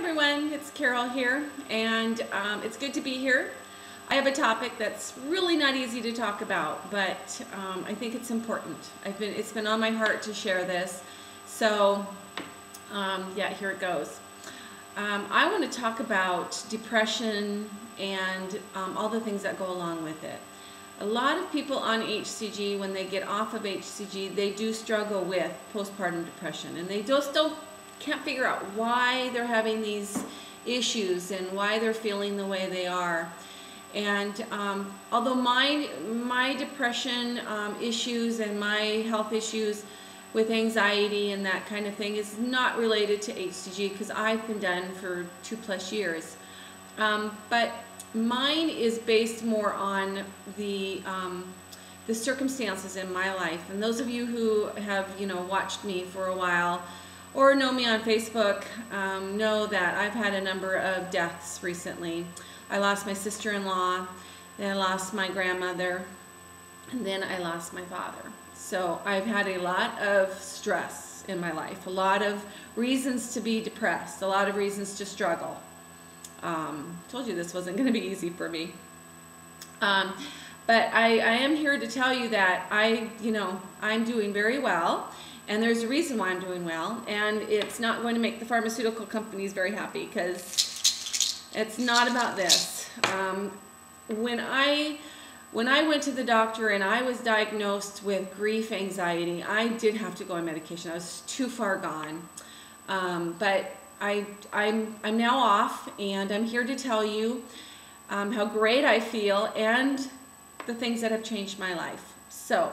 everyone, it's Carol here, and it's good to be here. I have a topic that's really not easy to talk about, but I think it's important. It's been on my heart to share this, so yeah, here it goes. I want to talk about depression and all the things that go along with it. A lot of people on HCG, when they get off of HCG, they do struggle with postpartum depression, and they just can't figure out why they're having these issues and why they're feeling the way they are. And although my depression issues and my health issues with anxiety and that kind of thing is not related to HCG, because I've been done for 2+ years. But mine is based more on the circumstances in my life. And those of you who have watched me for a while or know me on Facebook know that I've had a number of deaths recently. I lost my sister-in-law, then I lost my grandmother, and then I lost my father. So I've had a lot of stress in my life, a lot of reasons to be depressed, a lot of reasons to struggle. Told you this wasn't going to be easy for me. But I am here to tell you that I'm doing very well. And there's a reason why I'm doing well, and it's not going to make the pharmaceutical companies very happy, because it's not about this. When I went to the doctor and I was diagnosed with grief anxiety, I did have to go on medication. I was too far gone. But I'm now off, and I'm here to tell you how great I feel and the things that have changed my life. So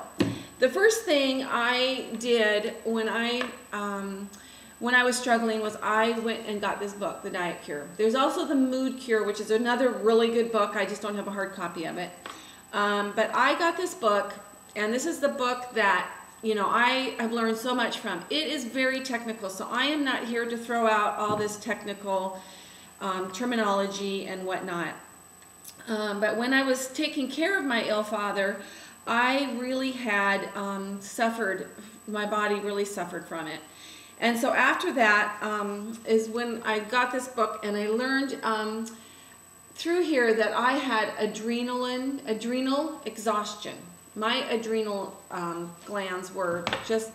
the first thing I did when I was struggling was I went and got this book, The Diet Cure. There's also The Mood Cure, which is another really good book. I just don't have a hard copy of it. But I got this book, and this is the book that I have learned so much from. It is very technical, so I am not here to throw out all this technical terminology and whatnot. But when I was taking care of my ill father, I really had suffered, my body really suffered from it. And so after that is when I got this book, and I learned through here that I had adrenal exhaustion. My adrenal glands were just,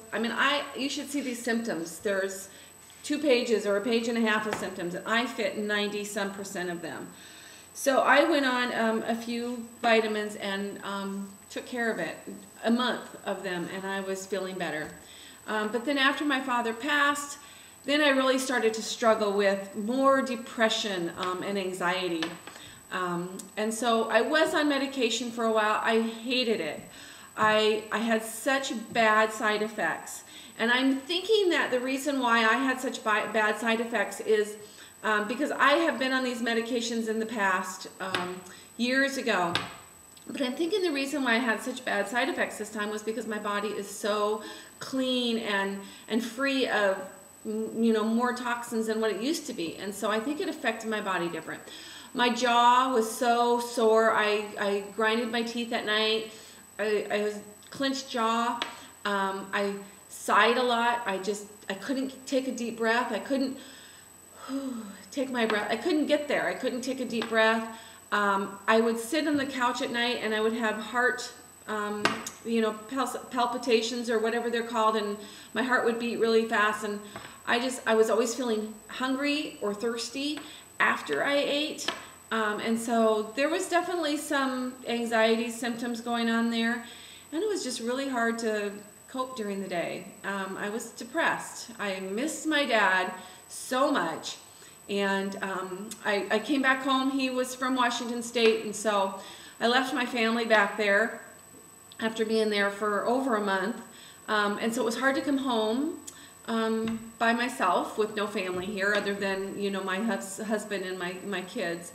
you should see these symptoms. There's 2 pages or a page and a half of symptoms, and I fit 90-some% of them. So I went on a few vitamins and took care of it, a month of them, and I was feeling better. But then after my father passed, then I really started to struggle with more depression and anxiety. And so I was on medication for a while. I hated it. I had such bad side effects. And I'm thinking that the reason why I had such bad side effects is because I have been on these medications in the past, years ago. But I'm thinking the reason why I had such bad side effects this time was because my body is so clean and free of more toxins than what it used to be. And so I think it affected my body different. My jaw was so sore. I grinded my teeth at night. I was clenched jaw. I sighed a lot. I couldn't take a deep breath. I couldn't take my breath. I couldn't get there. I couldn't take a deep breath. I would sit on the couch at night, and I would have heart, palpitations or whatever they're called, and my heart would beat really fast, and I was always feeling hungry or thirsty after I ate, and so there was definitely some anxiety symptoms going on there, and it was just really hard to cope during the day. I was depressed. I missed my dad so much. And I came back home. He was from Washington State, and so I left my family back there after being there for over a month. And so it was hard to come home by myself with no family here other than, my husband and my kids.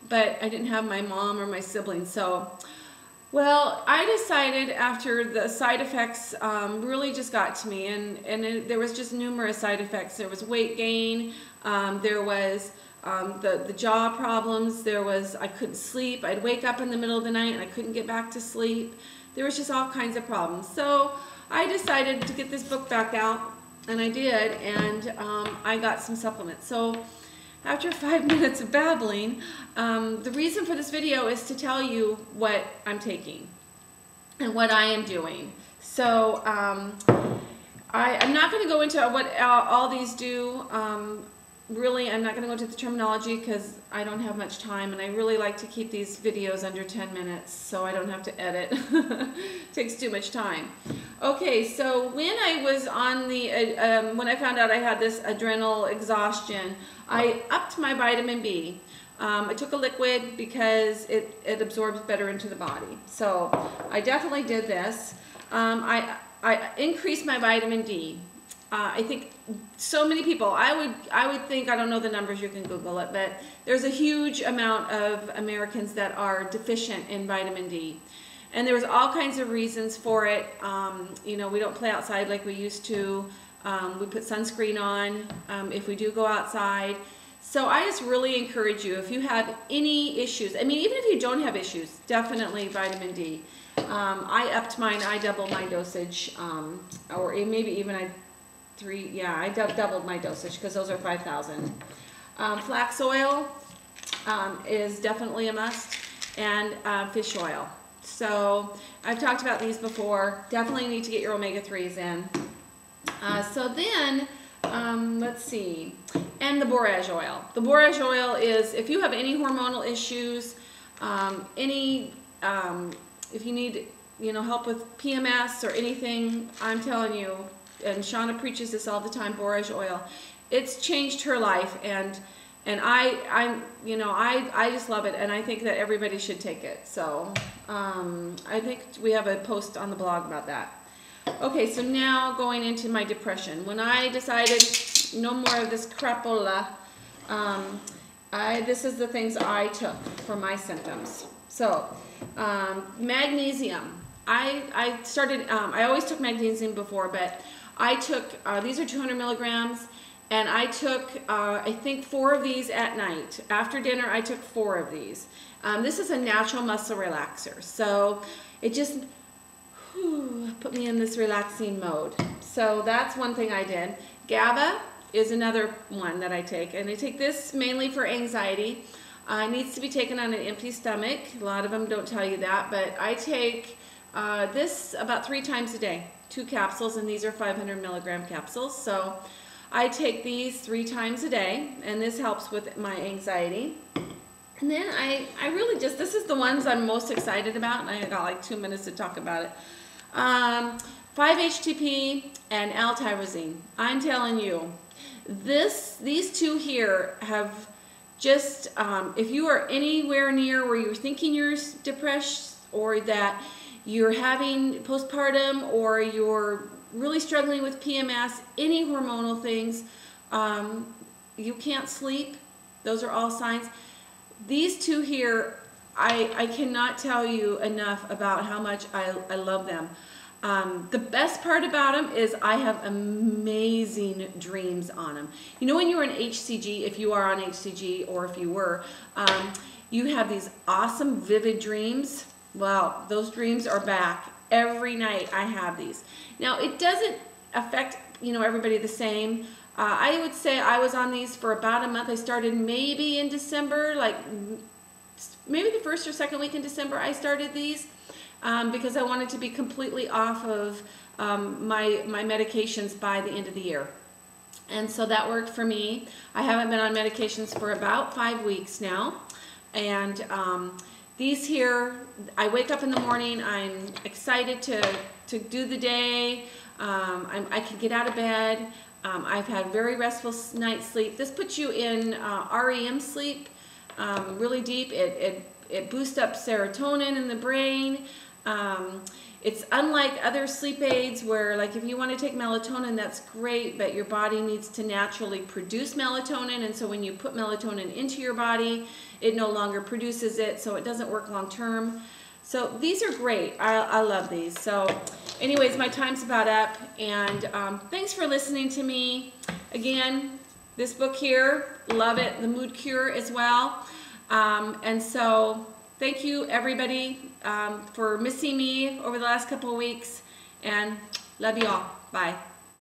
But I didn't have my mom or my siblings. So, well, I decided after the side effects really just got to me, and there was just numerous side effects. There was weight gain. There was the jaw problems. There was, I couldn't sleep. I'd wake up in the middle of the night and I couldn't get back to sleep. There was just all kinds of problems. So I decided to get this book back out, and I did, and I got some supplements. So after 5 minutes of babbling, the reason for this video is to tell you what I'm taking and what I am doing. So I'm not going to go into what all these do. Really, I'm not going to go into the terminology because I don't have much time, and I really like to keep these videos under 10 minutes so I don't have to edit. It takes too much time. Okay, so when I was on the, when I found out I had this adrenal exhaustion, I upped my vitamin B. I took a liquid because it absorbs better into the body. So I definitely did this. I increased my vitamin D. I think so many people, I would think, I don't know the numbers, you can Google it, but there's a huge amount of Americans that are deficient in vitamin D. And there's all kinds of reasons for it. You know, we don't play outside like we used to. We put sunscreen on if we do go outside. So I just really encourage you, if you have any issues, I mean, even if you don't have issues, definitely vitamin D. I upped mine, I doubled my dosage, or maybe even I doubled my dosage because those are 5,000. Flax oil is definitely a must, and fish oil. So I've talked about these before. Definitely need to get your omega-3s in. So then, let's see, and the borage oil. The borage oil is, if you have any hormonal issues, if you need, you know, help with PMS or anything, I'm telling you, and Shauna preaches this all the time, borage oil. It's changed her life, and I just love it, and I think that everybody should take it. So I think we have a post on the blog about that. Okay, so now going into my depression. When I decided no more of this crapola, this is the things I took for my symptoms. So magnesium. I started, I always took magnesium before, but I took, these are 200 milligrams, and I took, I think 4 of these at night. After dinner, I took 4 of these. This is a natural muscle relaxer, so it just put me in this relaxing mode. So that's one thing I did. GABA is another one that I take, and I take this mainly for anxiety. It needs to be taken on an empty stomach. A lot of them don't tell you that, but I take this about 3 times a day. 2 capsules, and these are 500 milligram capsules. So I take these 3 times a day, and this helps with my anxiety. And then I really just, this is the ones I'm most excited about, and I got like 2 minutes to talk about it. 5-HTP and L-tyrosine. I'm telling you, these 2 here have just, if you are anywhere near where you're thinking you're depressed, or that you're having postpartum, or you're really struggling with PMS, any hormonal things, you can't sleep, those are all signs. These 2 here, I cannot tell you enough about how much I love them. The best part about them is I have amazing dreams on them. You know, when you're on HCG, if you are on HCG, or if you were, you have these awesome vivid dreams. Well, those dreams are back. Every night I have these. Now, it doesn't affect, you know, everybody the same. I would say I was on these for about a month. I started maybe in December, like maybe the 1st or 2nd week in December I started these, because I wanted to be completely off of my medications by the end of the year. And so that worked for me. I haven't been on medications for about 5 weeks now. And these here, I wake up in the morning, I'm excited to do the day, I can get out of bed, I've had very restful night's sleep. This puts you in REM sleep, really deep. It boosts up serotonin in the brain. It's unlike other sleep aids where, like, if you want to take melatonin, that's great, but your body needs to naturally produce melatonin, and so when you put melatonin into your body, it no longer produces it, so it doesn't work long term. So these are great. I love these. So anyways, my time's about up, and thanks for listening to me. Again, this book here, love it. The Mood Cure as well. And so thank you, everybody, for missing me over the last couple of weeks, and love you all. Bye.